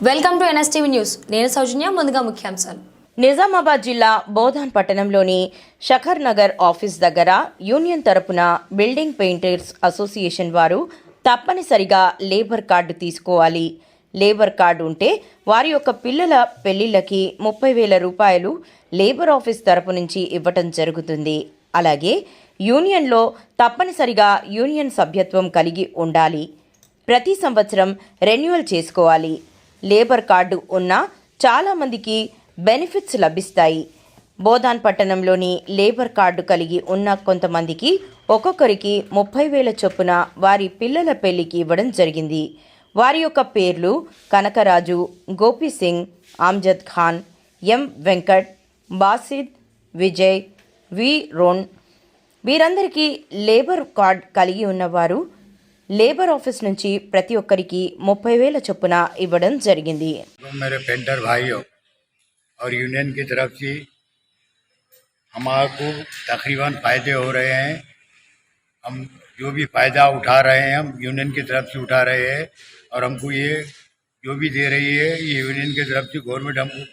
Welcome to NSTV news. నేను సౌజన్య. ముందుగా ముఖ్యాంశాలు. నిజామాబాద్ జిల్లా బోధాన్ పట్టణంలోని షఖర్ నగర్ ఆఫీస్ దగ్గర యూనియన్ తరపున బిల్డింగ్ పెయింటర్స్ అసోసియేషన్ వారు తప్పనిసరిగా లేబర్ కార్డు తీసుకోవాలి. లేబర్ కార్డు ఉంటే వారి యొక్క పిల్లల పెళ్లిళ్ళకి 30,000 రూపాయలు లేబర్ ఆఫీస్ తరపు నుంచి ఇవ్వటం జరుగుతుంది. అలాగే యూనియన్లో తప్పనిసరిగా యూనియన్ సభ్యత్వం కలిగి ఉండాలి. ప్రతి సంవత్సరం రెన్యువల్ చేసుకోవాలి. లేబర్ కార్డు ఉన్న చాలామందికి బెనిఫిట్స్ లభిస్తాయి. బోధాన్ పట్టణంలోని లేబర్ కార్డు కలిగి ఉన్న కొంతమందికి ఒక్కొక్కరికి 30,000 చొప్పున వారి పిల్లల పెళ్లికి ఇవ్వడం జరిగింది. వారి యొక్క పేర్లు కనకరాజు, గోపి సింగ్, ఆమ్జద్ ఖాన్, ఎం వెంకట్, బాసిద్, విజయ్, వి రోన్. వీరందరికీ లేబర్ కార్డ్ కలిగి ఉన్నవారు లేబర్ ఆఫీస్ నుంచి ప్రతి ఒక్కరికి 30,000 చొప్పున ఇవ్వడం జరిగింది. मेरे पेंटर भाइयों और यूनियन की तरफ से हमारे तकरीबन फ़ायदे हो रहे हैं। हम जो भी फ़ायदा उठा रहे हैं हम यूनियन की तरफ से उठा रहे हैं और हमको ये जो भी दे रही है ये यूनियन की तरफ से गवर्नमेंट हमको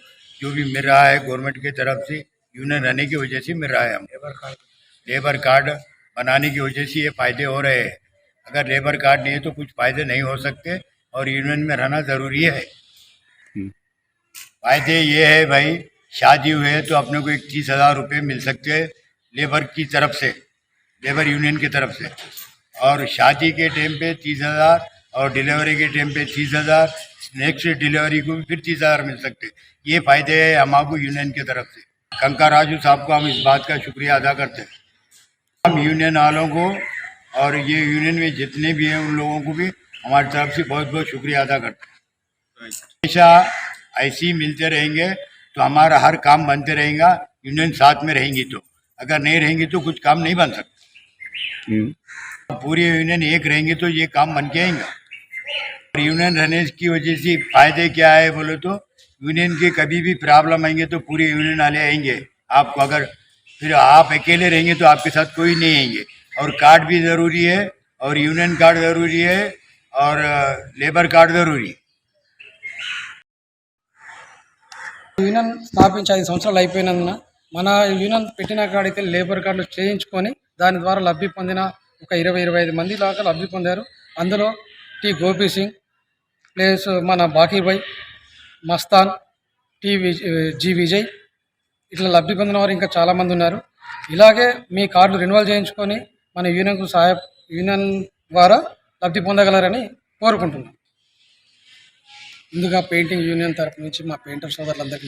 जो भी मिल रहा है गवर्नमेंट की तरफ से यूनियन रहने की वजह से मिल रहा है। हम लेबर कार्ड बनाने की वजह से ये फ़ायदे हो रहे हैं। अगर लेबर कार्ड नहीं है तो कुछ फ़ायदे नहीं हो सकते और यूनियन में रहना ज़रूरी है। फ़ायदे ये है भाई, शादी हुए तो अपने को 31,000 रुपये मिल सकते हैं लेबर की तरफ से, लेबर यूनियन की तरफ से। और शादी के टाइम पे 30,000 और डिलीवरी के टाइम पे 30,000, नेक्स्ट डिलीवरी को भी फिर 30,000 मिल सकते। ये फ़ायदे है हमारे यूनियन की तरफ से। कंका राजू साहब को हम इस बात का शुक्रिया अदा करते हैं। हम यूनियन वालों को और ये यूनियन में जितने भी हैं उन लोगों को भी हमारी तरफ से बहुत बहुत शुक्रिया अदा करते हैं। हमेशा ऐसे ही मिलते रहेंगे तो हमारा हर काम बनते रहेगा। यूनियन साथ में रहेंगी तो, अगर नहीं रहेंगी तो कुछ काम नहीं बन सकता। पूरी यूनियन एक रहेंगे तो ये काम बन के आएगा। यूनियन रहने की वजह से फायदे क्या है बोले तो यूनियन के कभी भी प्रॉब्लम आएंगे तो पूरे यूनियन वाले आएंगे आपको। अगर फिर आप अकेले रहेंगे तो आपके साथ कोई नहीं आएंगे। और कार्ड भी ज़रूरी है और यूनियन कार्ड ज़रूरी है और लेबर कार्ड ज़रूरी है। యూనియన్ స్థాపించి 5 సంవత్సరాలు అయిపోయినందున మన యూనియన్ పెట్టిన కాడికి లేబర్ కార్డులు చేయించుకొని దాని ద్వారా లబ్ధి పొందిన ఒక 20-25 మంది దాకా లబ్ధి పొందారు. అందులో టి గోపి సింగ్ ప్లస్ మన బాకీభాయ్, మస్తాన్, జి విజయ్ ఇట్లా లబ్ధి పొందిన వారు ఇంకా చాలామంది ఉన్నారు. ఇలాగే మీ కార్డులు రెన్యువల్ చేయించుకొని మన యూనియన్ ద్వారా లబ్ధి పొందగలరని కోరుకుంటున్నాం. ముందుగా పెయింటింగ్ యూనియన్ తరపు నుంచి మా పెయింటర్ సోదరులందరికీ